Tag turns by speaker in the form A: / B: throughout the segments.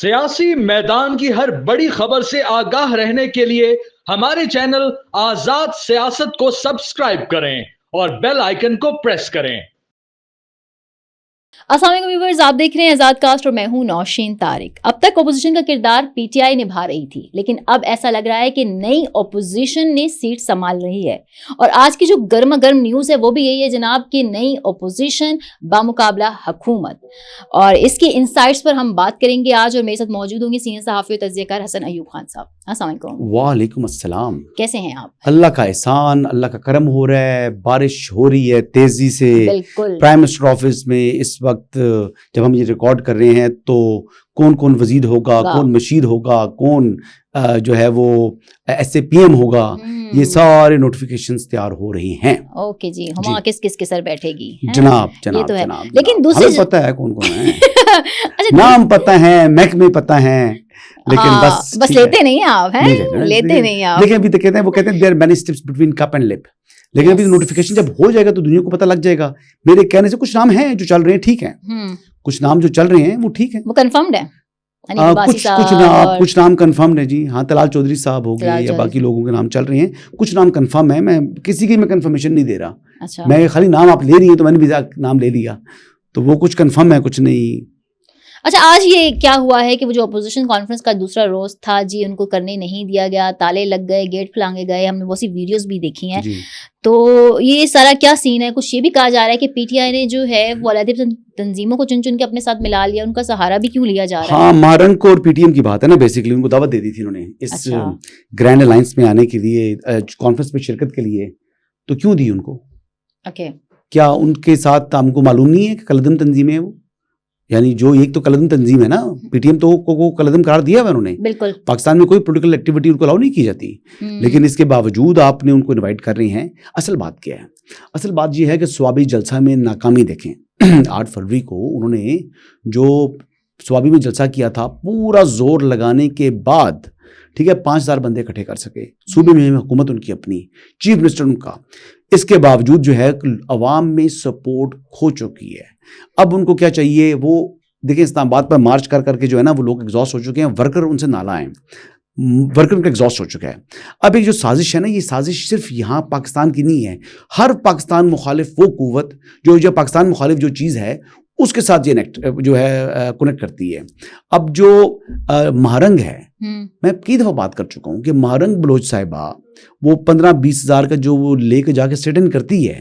A: سیاسی میدان کی ہر بڑی خبر سے آگاہ رہنے کے لیے ہمارے چینل آزاد سیاست کو سبسکرائب کریں اور بیل آئیکن کو پریس کریں۔
B: السلام علیکم ویورز، آپ دیکھ رہے ہیں آزاد کاسٹ اور میں ہوں نوشین طارق۔ اب تک اپوزیشن کا کردار پی ٹی آئی نبھا رہی تھی، لیکن اب ایسا لگ رہا ہے کہ نئی اپوزیشن نے سیٹ سنبھال رہی ہے، اور آج کی جو گرما گرم نیوز ہے وہ بھی یہی ہے جناب کہ نئی اپوزیشن بمقابلہ حکومت، اور اس کی انسائٹس پر ہم بات کریں گے آج، اور میرے ساتھ موجود ہوں گے سینئر صحافی اور تجزیہ کار حسن ایوب خان صاحب۔ السلام علیکم۔
C: وعلیکم السلام۔
B: کیسے ہیں آپ؟
C: اللہ کا احسان، اللہ کا کرم ہو رہا ہے، بارش ہو رہی ہے تیزی سے۔
B: بالکل۔
C: پرائم منسٹر آفس میں اس وقت جب ہم یہ ریکارڈ کر رہے ہیں تو کون کون وزیر ہوگا، کون مشیر ہوگا، کون جو ہے وہ ایس اے پی ایم ہوگا، یہ سارے نوٹیفیکیشنز تیار ہو رہی ہیں۔
B: اوکے جی، ہما کس کس کے سر بیٹھے گی؟
C: جناب
B: یہ
C: جناب
B: تو ہے،
C: جناب،
B: لیکن دوسری
C: ہمیں پتہ ہے کون کون ہیں، نام پتہ ہیں، محکمے پتہ ہیں، لیکن بس
B: لیتے نہیں آپ ہیں، لیتے نہیں آپ۔
C: لیکن ابھی تو کہتے ہیں، وہ کہتے ہیں there are many steps between cup and lip، لیکن ابھی نوٹیفیکیشن جب ہو جائے گا تو دنیا کو پتہ لگ جائے گا۔ میرے کہنے سے کچھ نام ہیں جو چل رہے ہیں، ٹھیک ہیں، کچھ نام جو چل رہے ہیں وہ ٹھیک ہیں،
B: وہ کنفرمڈ ہے،
C: کچھ نام کنفرمڈ ہے جی، ہاں طلال چودھری صاحب ہو گئے یا باقی لوگوں کے نام چل رہے ہیں، کچھ نام کنفرم ہے، میں کسی کی میں کنفرمیشن نہیں دے رہا، میں خالی نام آپ لے رہی ہیں تو میں نے بھی نام لے لیا، تو وہ کچھ کنفرم ہے کچھ نہیں۔
B: اچھا، آج یہ کیا ہوا ہے کہ وہ جو اپوزیشن کانفرنس کا دوسرا روز تھا جی، ان کو کرنے نہیں دیا گیا، تالے لگ گئے، گیٹ پھلانگے گئے، ہم نے بہت سی ویڈیوز بھی دیکھی ہیں، تو یہ سارا کیا سین ہے؟ کچھ یہ بھی کہا جا رہا ہے کہ پی ٹی آئی نے جو ہے وہ علیحدہ تنظیموں کو چن چن کے اپنے ساتھ ملا لیا، ان کا سہارا بھی کیوں لیا جا رہا ہے؟
C: ہاں، مہارنگ کو اور پی ٹی ایم کی بات ہے نا، بیسیکلی ان کو دعوت دے دی تھی انہوں نے اس گرینڈ الائنس میں آنے کے لیے، کانفرنس میں شرکت کے لیے، تو کیوں دی ان کو؟ کیا ان کے ساتھ ہم کو معلوم نہیں ہے کہ کلدم تنظیمیں ہیں وہ؟ یعنی جو ایک تو کلدم تنظیم ہے نا، پی ٹی ایم تو کو کلدم قرار دیا ہوا انہوں نے، بالکل پاکستان میں کوئی پولیٹیکل ایکٹیویٹی ان کو الاؤ نہیں کی جاتی، لیکن اس کے باوجود آپ نے ان کو انوائٹ کر رہی ہیں۔ اصل بات کیا ہے؟ اصل بات یہ ہے کہ سوابی جلسہ میں ناکامی دیکھیں، 8 فروری کو انہوں نے جو سوابی میں جلسہ کیا تھا، پورا زور لگانے کے بعد ٹھیک ہے 5000 بندے اکٹھے کر سکے، صوبے میں حکومت ان کی اپنی، چیف منسٹر ان کا، اس کے باوجود جو ہے عوام میں سپورٹ کھو چکی ہے۔ اب ان کو کیا چاہیے؟ وہ دیکھیں اسلام آباد پر مارچ کر کے جو ہے نا وہ لوگ ایگزاسٹ ہو چکے ہیں، ورکر ان سے نالا ہیں، ورکر ان کا ایگزاسٹ ہو چکا ہے۔ اب ایک جو سازش ہے نا، یہ سازش صرف یہاں پاکستان کی نہیں ہے، ہر پاکستان مخالف وہ قوت جو پاکستان مخالف جو چیز ہے اس کے ساتھ یہ جو ہے کنیکٹ کرتی ہے۔ اب جو مہارنگ ہے، میں کئی دفعہ بات کر چکا ہوں کہ مہارنگ بلوچ صاحبہ وہ 15-20 ہزار کا جو وہ لے کے جا کے سیٹ ان کرتی ہے،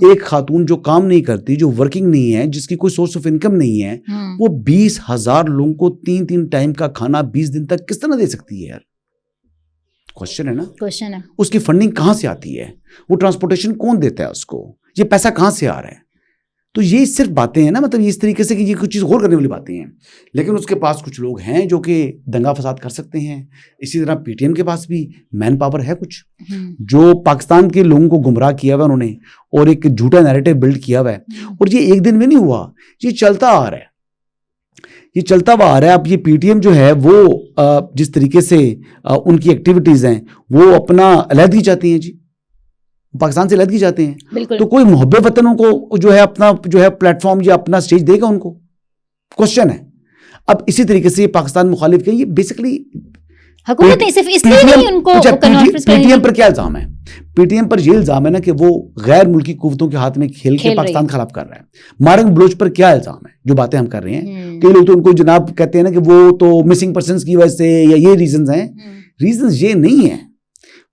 C: ایک خاتون جو کام نہیں کرتی، جو ورکنگ نہیں ہے، جس کی کوئی سورس آف انکم نہیں ہے، وہ 20,000 لوگوں کو 3 ٹائم کا کھانا 20 دن تک کس طرح دے سکتی ہے؟ یار کوشچن ہے نا، کوشچن ہے۔ اس کی فنڈنگ کہاں سے آتی ہے؟ وہ ٹرانسپورٹیشن کون دیتا ہے اس کو؟ یہ پیسہ کہاں سے آ رہا ہے؟ تو یہ صرف باتیں ہیں نا، مطلب اس طریقے سے کہ یہ کچھ چیز غور کرنے والی باتیں ہیں، لیکن اس کے پاس کچھ لوگ ہیں جو کہ دنگا فساد کر سکتے ہیں۔ اسی طرح پی ٹی ایم کے پاس بھی مین پاور ہے کچھ، جو پاکستان کے لوگوں کو گمراہ کیا ہوا انہوں نے، اور ایک جھوٹا نیریٹو بلڈ کیا ہوا ہے، اور یہ ایک دن میں نہیں ہوا، یہ چلتا آ رہا ہے، یہ چلتا ہوا آ رہا ہے۔ اب یہ پی ٹی ایم جو ہے وہ جس طریقے سے ان کی ایکٹیویٹیز ہیں وہ اپنا علیحدگی چاہتی ہیں، جی پاکستان سے علیحدگی چاہتے ہیں، تو کوئی محب وطنوں کو جو ہے اپنا جو ہے پلیٹ فارم یا اپنا اسٹیج دے گا ان کو؟ کوشچن ہے۔ اب اسی طریقے سے پاکستان مخالف کے یہ بیسکلی
B: حکومت نہیں، صرف اس لیے نہیں ان کو
C: پی ٹی ایم پر کیا الزام ہے؟ پی ٹی ایم پر یہ الزام ہے نا کہ وہ غیر ملکی قوتوں کے ہاتھ میں کھیل کے پاکستان خلاف کر رہا ہے۔ مہارنگ بلوچ پر کیا الزام ہے؟ جو باتیں ہم کر رہے ہیں، کئی لوگ تو ان کو جناب کہتے ہیں نا کہ وہ تو مسنگ پرسنس کی وجہ سے یا یہ ریزنز ہیں، ریزنز یہ نہیں ہیں۔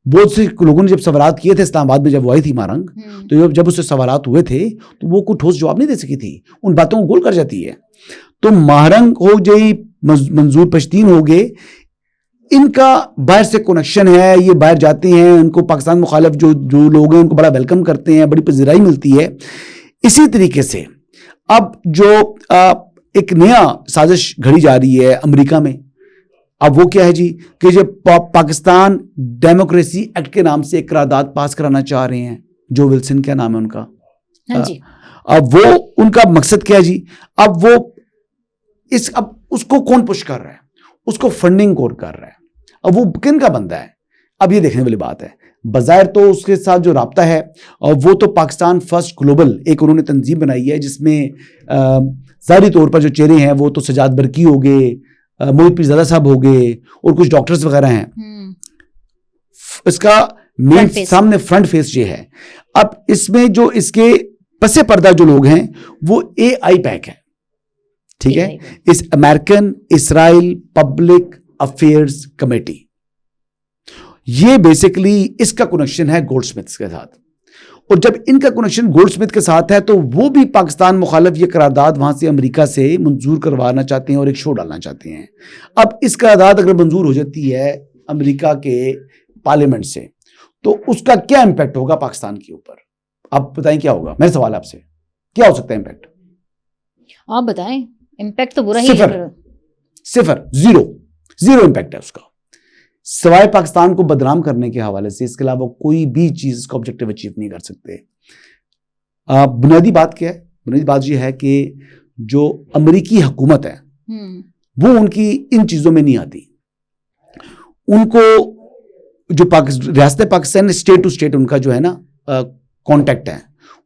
C: بہت سے لوگوں نے جب سوالات کیے تھے اسلام آباد میں، جب وہ آئی تھی مہارنگ، تو جب اس سے سوالات ہوئے تھے تو وہ کوئی ٹھوس جواب نہیں دے سکی تھی، ان باتوں کو گول کر جاتی ہے۔ تو مہارنگ ہو جائے، منظور پشتین ہو گئے، ان کا باہر سے کنیکشن ہے، یہ باہر جاتے ہیں، ان کو پاکستان مخالف جو لوگ ہیں ان کو بڑا ویلکم کرتے ہیں، بڑی پذیرائی ملتی ہے۔ اسی طریقے سے اب جو ایک نیا سازش گھڑی جا رہی ہے امریکہ میں، اب وہ کیا ہے جی کہ جب پاکستان ڈیموکریسی ایکٹ کے نام سے ایک قرارداد پاس کرانا چاہ رہے ہیں، جو ولسن کیا نام ہے ان کا، اب وہ ان کا مقصد کیا ہے جی؟ اب وہ اب اس کو کون پش کر رہا ہے؟ اس کو فنڈنگ کون کر رہا ہے؟ اب وہ کن کا بندہ ہے؟ اب یہ دیکھنے والی بات ہے۔ بظاہر تو اس کے ساتھ جو رابطہ ہے وہ تو پاکستان فرسٹ گلوبل ایک انہوں نے تنظیم بنائی ہے، جس میں ظاہری طور پر جو چہرے ہیں وہ تو سجاد برقی ہو گئے، موہت پیرزادہ صاحب ہو گئے اور کچھ ڈاکٹرز وغیرہ ہیں. اس کا مین سامنے فرنٹ فیس یہ ہے. اب اس میں جو اس کے پس پردہ جو لوگ ہیں وہ AIPAC ہے, ٹھیک ہے, اس امریکن اسرائیل پبلک افیئرز کمیٹی. یہ بیسیکلی اس کا کنیکشن ہے گولڈ سمتھ کے ساتھ, اور جب ان کا کنیکشن گولڈ سمتھ کے ساتھ ہے تو وہ بھی پاکستان مخالف یہ قرارداد وہاں سے امریکہ سے منظور کروانا چاہتے ہیں اور ایک شو ڈالنا چاہتے ہیں. اب اس قرارداد اگر منظور ہو جاتی ہے امریکہ کے پارلیمنٹ سے تو اس کا کیا امپیکٹ ہوگا پاکستان کے اوپر؟ آپ بتائیں کیا ہوگا؟ میرا سوال آپ سے, کیا ہو سکتا ہے امپیکٹ؟
B: آپ بتائیں. امپیکٹ تو برا ہی ہے.
C: صفر, زیرو امپیکٹ ہے اس کا, سوائے پاکستان کو بدنام کرنے کے حوالے سے. اس کے علاوہ کوئی بھی چیز کا آبجیکٹو اچیو نہیں کر سکتے. بنیادی بات کیا ہے؟ بنیادی بات یہ ہے کہ جو امریکی حکومت ہے وہ ان کی ان چیزوں میں نہیں آتی. ان کو جو ریاست پاکستان اسٹیٹ ٹو اسٹیٹ ان کا جو ہے نا کانٹیکٹ ہے,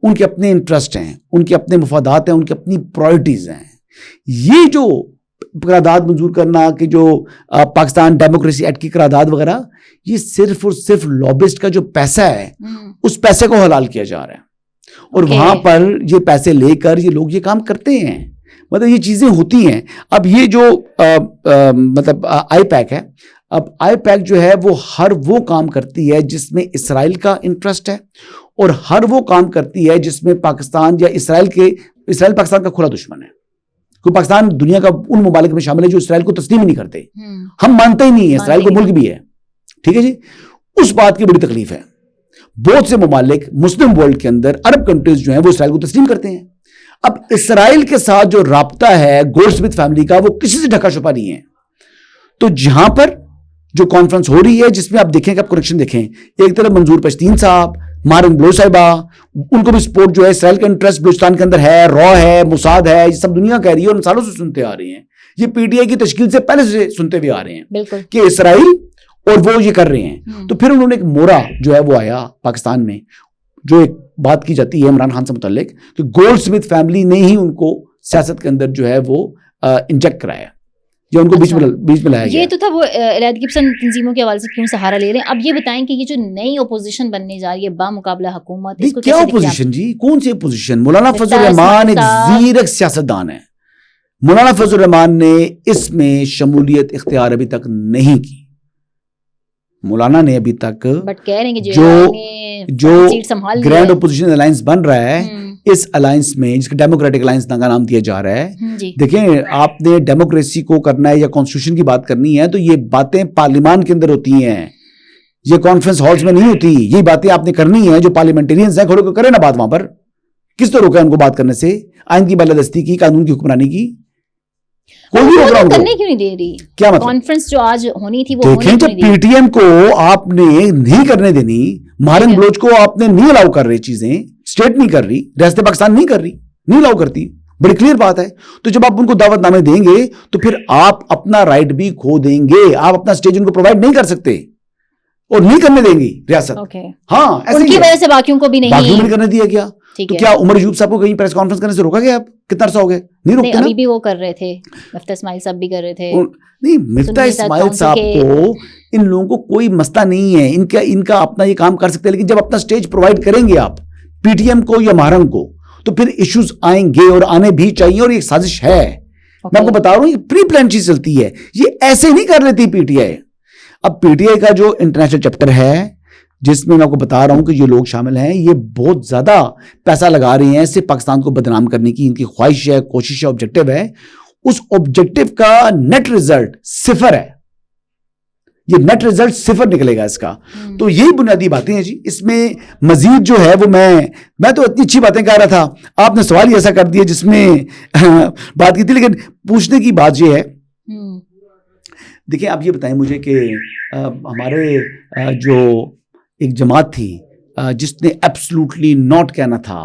C: ان کے اپنے انٹرسٹ ہیں, ان کے اپنے مفادات ہیں, ان کی اپنی پرائرٹیز ہیں. یہ جو قرارداد منظور کرنا کہ جو پاکستان ڈیموکریسی ایکٹ کی قرارداد وغیرہ, یہ صرف اور صرف لابسٹ کا جو پیسہ ہے اس پیسے کو حلال کیا جا رہا ہے, اور وہاں پر یہ پیسے لے کر یہ لوگ یہ کام کرتے ہیں. مطلب یہ چیزیں ہوتی ہیں. اب یہ جو مطلب AIPAC ہے, اب AIPAC جو ہے وہ ہر وہ کام کرتی ہے جس میں اسرائیل کا انٹرسٹ ہے, اور ہر وہ کام کرتی ہے جس میں پاکستان یا اسرائیل پاکستان کا کھلا دشمن ہے. کیونکہ پاکستان دنیا کا ان ممالک میں شامل ہے جو اسرائیل کو تسلیم ہی نہیں کرتے. ہم مانتے ہی نہیں ہیں اسرائیل کو ملک بھی ہے, ٹھیک ہے جی. اس بات کی بڑی تکلیف ہے. بہت سے ممالک مسلم ورلڈ کے اندر عرب کنٹریز جو ہیں وہ اسرائیل کو تسلیم کرتے ہیں. اب اسرائیل کے ساتھ جو رابطہ ہے گولڈ سمتھ فیملی کا وہ کسی سے ڈھکا چھپا نہیں ہے. تو جہاں پر جو کانفرنس ہو رہی ہے جس میں آپ دیکھیں کہ آپ کنیکشن دیکھیں, ایک طرف منظور پشتین صاحب, مارن بلوچ صاحبہ, ان کو بھی سپورٹ جو ہے اسرائیل کا انٹرسٹ بلوچستان کے اندر ہے, را ہے, موساد ہے, یہ سب دنیا کہہ رہی ہے اور سالوں سے سنتے آ رہے ہیں. یہ PTI کی تشکیل سے پہلے سے سنتے ہوئے آ رہے ہیں کہ اسرائیل اور وہ یہ کر رہے ہیں. تو پھر انہوں نے ایک مورا جو ہے وہ آیا پاکستان میں, جو ایک بات کی جاتی ہے عمران خان سے متعلق کہ گولڈ سمتھ فیملی نے ہی ان کو سیاست کے اندر جو ہے وہ انجیکٹ کرایا یا ان کو بیچ میں لایا گیا.
B: یہ تو تھا وہ علیحدگی پسند تنظیموں کے حوالے سے کیوں سہارا لے رہے ہیں. اب یہ بتائیں کہ یہ جو نئی اپوزیشن بننے جا رہی ہے بامقابلہ حکومت, اس کو
C: کیا اپوزیشن جی؟ کون سی اپوزیشن؟ مولانا فضل الرحمان ایک زیرک سیاستدان ہے. مولانا فضل الرحمان نے اس میں شمولیت اختیار ابھی تک نہیں کی. مولانا نے ابھی تک جو گرینڈ اپوزیشن الائنس بن رہا ہے, اس الائنس میں جس کا ڈیموکریٹک الائنس کا نام دیا جا رہا ہے, دیکھیں آپ نے ڈیموکریسی کو کرنا ہے یا کانسٹیٹیوشن کی بات کرنی ہے تو یہ باتیں پارلیمان کے اندر ہوتی ہیں, یہ کانفرنس ہالز میں نہیں ہوتی. یہ باتیں آپ نے کرنی ہے, جو پارلیمنٹرینز ہیں کھڑے ہو کے کریں نا بات وہاں پر. کس طرح روکا ان کو بات کرنے سے؟ آئین کی بالادستی کی, قانون کی حکمرانی کی. کوئی بھی
B: کرنے کیوں نہیں دے رہی؟
C: کیا مطلب
B: کانفرنس جو آج ہونی تھی وہ
C: دیکھیں, جب PTM کو آپ نے نہیں کرنے دینی, مارن بلوچ کو آپ نے نہیں الاؤ کر رہی, چیزیں اسٹیٹ نہیں کر رہی, ریاست پاکستان نہیں کر رہی, نہیں الاؤ کرتی, بڑی کلیئر بات ہے. تو جب آپ ان کو دعوت نامے دیں گے تو پھر آپ اپنا رائٹ بھی کھو دیں گے. آپ اپنا اسٹیج ان کو پرووائڈ نہیں کر سکتے اور نہیں کرنے دیں گی ریاست. ہاں,
B: ان کی وجہ سے باقیوں کو بھی
C: نہیں کرنے دیا گیا. تو کیا عمر ایوب صاحب کو کہیں پریس کانفرنس کرنے سے روکا گیا؟ آپ کتنا عرصہ ہو گئے نہیں روکتے؟
B: ابھی بھی وہ کر رہے تھے, مفتہ اسماعیل صاحب بھی کر رہے تھے.
C: نہیں, مفتہ اسماعیل صاحب کو, ان لوگوں کو کوئی مسئلہ نہیں ہے, ان کا اپنا یہ کام کر سکتے ہیں, لیکن جب اپنا اسٹیج پرووائڈ کریں گے آپ PTM کو یا محرم کو تو پھر ایشوز آئیں گے اور آنے بھی چاہیے. اور یہ سازش ہے, میں آپ کو بتا رہا ہوں, یہ پری پلان چیز چلتی ہے, یہ ایسے نہیں کر لیتی PTI. اب PTI کا جو انٹرنیشنل چیپٹر ہے جس میں آپ کو بتا رہا ہوں کہ یہ لوگ شامل ہیں, یہ بہت زیادہ پیسہ لگا رہے ہیں صرف پاکستان کو بدنام کرنے کی. ان کی خواہش ہے, کوشش ہے, آبجیکٹو ہے. اس آبجیکٹو کا نیٹ ریزلٹ صفر ہے. یہ نیٹ ریزلٹ صفر نکلے گا اس کا. تو یہی بنیادی باتیں ہیں جی. اس میں مزید جو ہے وہ میں تو اتنی اچھی باتیں کہہ رہا تھا, آپ نے سوال ہی ایسا کر دیا جس میں بات کی تھی, لیکن پوچھنے کی بات یہ ہے. دیکھیں آپ یہ بتائیں مجھے کہ ہمارے جو ایک جماعت تھی جس نے ایبسلوٹلی ناٹ کہنا تھا,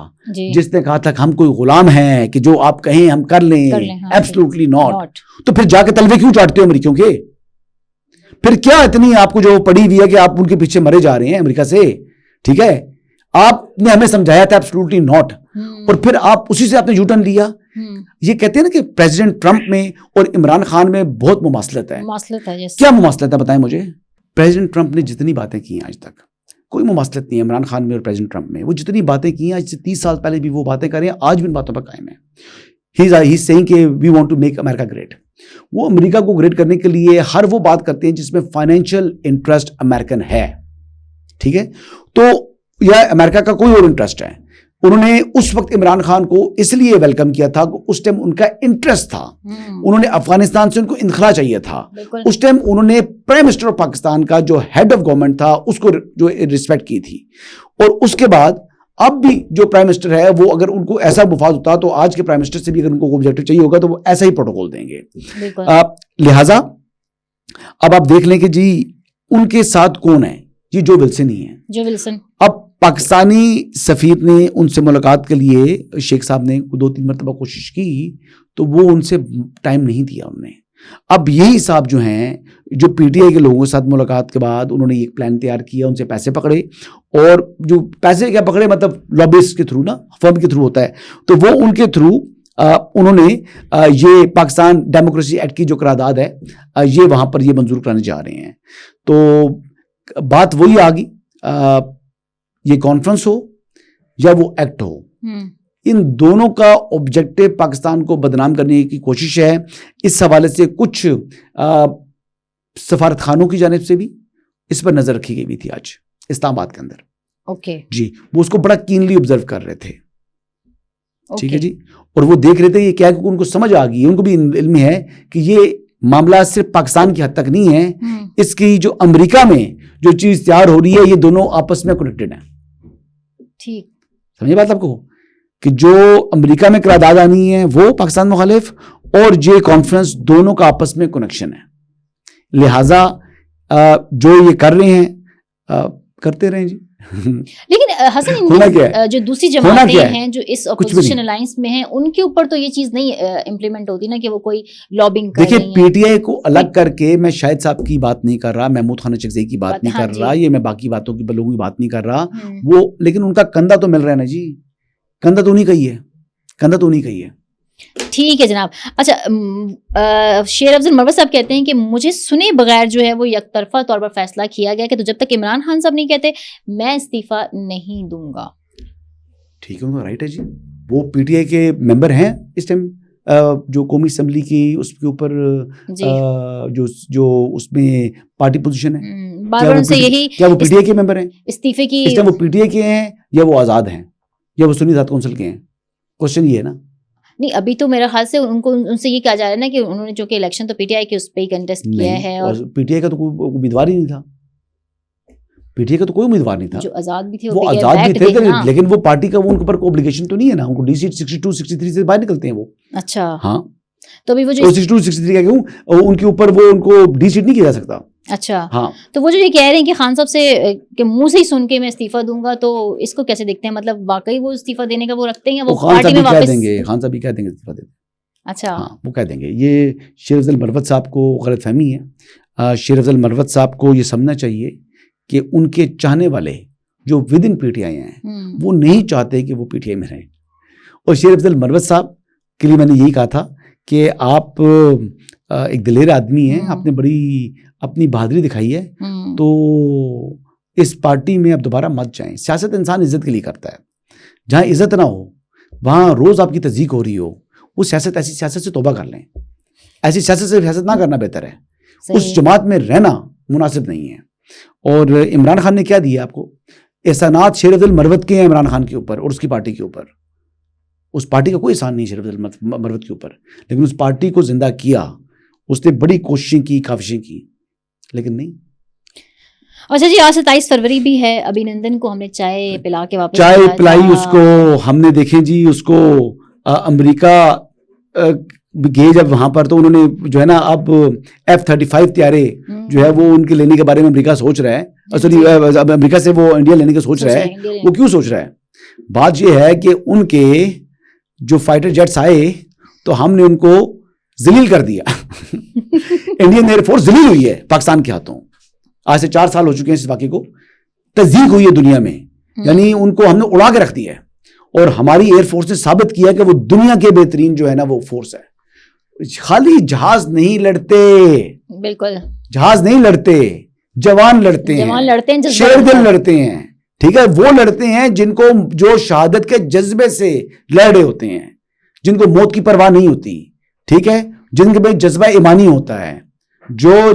C: جس نے کہا تھا کہ ہم کوئی غلام ہیں کہ جو آپ کہیں ہم کر لیں, ایبسلوٹلی ناٹ. تو پھر جا کے تلوے کیوں چاٹتے ہو امریکیوں کے؟ پھر کیا اتنی آپ کو جو پڑی ہوئی ہے کہ آپ ان کے پیچھے مرے جا رہے ہیں امریکہ سے؟ ٹھیک ہے, آپ نے ہمیں سمجھایا تھا ایبسلوٹلی ناٹ, اور پھر آپ اسی سے آپ نے یو ٹرن لیا یہ کہتے ہیں نا کہ پریزیڈنٹ ٹرمپ میں اور عمران خان میں بہت مماثلت ہے. کیا مماثلت ہے بتائیں مجھے؟ پریزیڈنٹ ٹرمپ نے جتنی باتیں کی ہیں آج تک کوئی مماثلت نہیں ہے عمران خان میں اور پریزیڈنٹ ٹرمپ میں. وہ جتنی باتیں کی ہیں آج سے 30 سال پہلے بھی وہ باتیں کر رہے ہیں, آج بھی ان باتوں پر قائم ہیں. ہی سیئنگ کہ we want to make America great. وہ امریکہ کو گریٹ کرنے کے لیے ہر وہ بات کرتے ہیں جس میں فائنینشیل انٹرسٹ امریکن ہے, ٹھیک ہے, تو یا امریکہ کا کوئی اور انٹرسٹ ہے. انہوں نے اس وقت عمران خان کو اس لیے ویلکم کیا تھا کہ اس ٹائم ان کا انٹرسٹ تھا, انہوں نے افغانستان سے ان کو انخلا چاہیے تھا. اس ٹائم انہوں نے پرائم منسٹر آف پاکستان کا جو ہیڈ آف گورنمنٹ تھا اس کو جو ریسپیکٹ کی تھی. اور اس کے بعد اب بھی جو پرائم منسٹر ہے وہ اگر ان کو ایسا مفاد ہوتا تو آج کے پرائم منسٹر سے بھی اگر ان کو آبجیکٹو چاہیے ہوگا تو وہ ایسا ہی پروٹوکول دیں گے. لہٰذا اب آپ دیکھ لیں کہ جی ان کے ساتھ کون ہے, جی جو ولسن ہی ہے. جو ولسن اب پاکستانی سفیر نے ان سے ملاقات کے لیے شیخ صاحب نے 2-3 مرتبہ کوشش کی تو وہ ان سے ٹائم نہیں دیا انہوں نے. اب یہی صاحب جو ہیں جو پی ٹی آئی کے لوگوں کے ساتھ ملاقات کے بعد انہوں نے ایک پلان تیار کیا, ان سے پیسے پکڑے, اور جو پیسے کیا پکڑے مطلب لابیز کے تھرو نا, فرم کے تھرو ہوتا ہے, تو وہ ان کے تھرو انہوں نے یہ پاکستان ڈیموکریسی ایکٹ کی جو قرارداد ہے یہ وہاں پر یہ منظور کرانے جا رہے ہیں. تو بات وہی آ گئی, یہ کانفرنس ہو یا وہ ایکٹ ہو, ان دونوں کا آبجیکٹو پاکستان کو بدنام کرنے کی کوشش ہے. اس حوالے سے کچھ سفارت خانوں کی جانب سے بھی اس پر نظر رکھی گئی بھی تھی آج اسلام آباد کے اندر. اوکے جی, وہ اس کو بڑا کینلی آبزرو کر رہے تھے, ٹھیک ہے جی, اور وہ دیکھ رہے تھے یہ کیا کہ ان کو سمجھ آ گئی, ان کو بھی علم ہے کہ یہ معاملہ صرف پاکستان کی حد تک نہیں ہے, اس کی جو امریکہ میں جو چیز تیار ہو رہی ہے یہ دونوں آپس میں کنیکٹڈ ہیں. ٹھیک سمجھے بات آپ کو, کہ جو امریکہ میں قرارداد آنی ہے وہ پاکستان مخالف, اور یہ کانفرنس دونوں کا آپس میں کنیکشن ہے. لہٰذا جو یہ کر رہے ہیں کرتے رہیں جی.
B: لیکن حسن جو دوسری جماعتیں ہیں جو اس اپوزیشن الائنس میں ہیں ان کے اوپر تو یہ چیز نہیں امپلیمنٹ ہوتی نا کہ وہ کوئی لابنگ کر رہی ہیں.
C: دیکھیں پی ٹی آئی کو الگ کر کے میں شاہد صاحب کی بات نہیں کر رہا, محمود خان چکزئی کی بات نہیں کر رہا, یہ میں باقی باتوں کی لوگوں کی بات نہیں کر رہا, وہ لیکن ان کا کندھا تو مل رہا ہے نا جی, کندھا تو نہیں کہی ہے, کندھا تو نہیں کہی ہے.
B: ٹھیک ہے جناب. اچھا شیر افضل مروت صاحب کہتے ہیں کہ مجھے سنے بغیر جو ہے وہ یک طرفہ طور پر فیصلہ کیا گیا کہ تو جب تک عمران خان صاحب نہیں کہتے میں استعفیٰ نہیں دوں گا.
C: ٹھیک ہے, ان کا رائٹ ہے جی, وہ پی ٹی آئی کے ممبر ہیں اس ٹائم, جو قومی اسمبلی کی اس کے اوپر جو اس میں پارٹی پوزیشن ہے, کیا وہ پی ٹی آئی کے ممبر ہیں
B: استعفے کی,
C: اس ٹائم وہ پی ٹی آئی کے ہیں یا وہ آزاد ہیں یا وہ سنی ذات کونسل کے ہیں؟ کوشچن یہ ہے نا.
B: نہیں ابھی تو میرا خیال سے ان سے یہ کہا جا رہا ہے نا کہ انہوں نے جو کہ الیکشن تو پی ٹی آئی کے اس پہ ہی کنٹیسٹ کیا ہے, اور
C: پی ٹی آئی کا تو کوئی امیدوار ہی نہیں تھا, پی ٹی آئی کا تو کوئی امیدوار نہیں تھا,
B: جو آزاد بھی تھے
C: وہ آزاد بھی تھے, لیکن وہ پارٹی کا ان کے اوپر کوئی اوبلیگیشن تو نہیں ہے نا, ان کو ڈی سیٹ 62 63 سے باہر نکلتے ہیں وہ. اچھا ہاں, تو ابھی وہ جو 62 63 کا کیوں ان کے اوپر وہ ان کو ڈی سیٹ نہیں کیا جا سکتا.
B: اچھا ہاں, تو وہ جو یہ کہہ رہے ہیں کہ خان صاحب سے کہ منہ سے ہی سن کے میں استعفیٰ دوں گا, تو اس کو کیسے دیکھتے ہیں؟ مطلب واقعی وہ استعفیٰ دینے کا وہ رکھتے ہیں یا وہ پارٹی میں واپس دیں گے؟
C: خان صاحب بھی کہہ دیں گے استعفیٰ دے دیں.
B: اچھا ہاں,
C: وہ کہہ دیں گے. یہ شیر افضل مروت صاحب کو غلط فہمی ہے. شیر افضل مروت صاحب کو یہ سمجھنا چاہیے کہ ان کے چاہنے والے جو with in P T I ہیں وہ نہیں چاہتے کہ وہ پی ٹی آئی میں رہیں. اور شیر افضل مروت صاحب کے لیے میں نے یہی کہا تھا کہ آپ ایک دلیر آدمی ہیں, آپ نے بڑی اپنی بہادری دکھائی ہے, تو اس پارٹی میں اب دوبارہ مت جائیں. سیاست انسان عزت کے لیے کرتا ہے, جہاں عزت نہ ہو وہاں روز آپ کی تصدیق ہو رہی ہو, وہ سیاست ایسی سیاست سے توبہ کر لیں. ایسی سیاست سے سیاست نہ کرنا بہتر ہے, اس جماعت میں رہنا مناسب نہیں ہے. اور عمران خان نے کیا دیا آپ کو؟ احسانات شیر افضل مروت کے ہیں عمران خان کے اوپر اور اس کی پارٹی کے اوپر. اس پارٹی کا کوئی احسان نہیں شیر افضل مروت کے اوپر, لیکن اس پارٹی کو زندہ کیا, اس نے بڑی کوششیں کی, کاوشیں کی, لیکن نہیں.
B: اچھا جی, آج 27 فروری بھی ہے, ابھی نندن کو ہم نے چائے پلا کے واپس
C: چائے پلائی اس کو, ہم نے دیکھیں جی اس کو امریکہ گئے جب وہاں پر, تو انہوں نے جو ہے نا اب F-35 طیارے جو ہے وہ ان کے لینے کے بارے میں امریکہ سوچ رہا ہے. سوری امریکہ سے وہ انڈیا لینے کا سوچ رہا ہے. وہ کیوں سوچ رہا ہے؟ بات یہ ہے کہ ان کے جو فائٹر جیٹس آئے تو ہم نے ان کو ذلیل کر دیا. انڈین ایئر فورس ذلیل ہوئی ہے پاکستان کے ہاتھوں. آج سے 4 سال ہو چکے ہیں اس واقعے کو, تذیق ہوئی ہے دنیا میں, یعنی ان کو ہم نے اڑا کے رکھ دیا ہے. اور ہماری ایئر فورس نے ثابت کیا کہ وہ دنیا کے بہترین جو ہے نا وہ فورس ہے. خالی جہاز نہیں لڑتے,
B: بالکل
C: جہاز نہیں لڑتے, جوان لڑتے ہیں, شیر دل لڑتے ہیں, ٹھیک ہے, وہ لڑتے ہیں جن کو جو شہادت کے جذبے سے لڑ رہے ہوتے ہیں, جن کو موت کی پرواہ نہیں ہوتی, ٹھیک ہے, جن کے بے جذبہ ایمانی ہوتا ہے,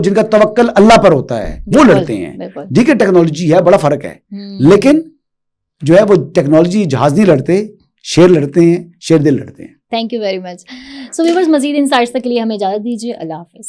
C: جن کا توکل اللہ پر ہوتا ہے, وہ لڑتے ہیں. ٹھیک ہے, ٹیکنالوجی ہے, بڑا فرق ہے, لیکن جو ہے وہ ٹیکنالوجی جہاز نہیں لڑتے, شیر لڑتے ہیں, شیر دل لڑتے ہیں.
B: Thank you very much. So viewers مزید انسائٹس کے لیے ہمیں اجازت دیجیے. اللہ حافظ.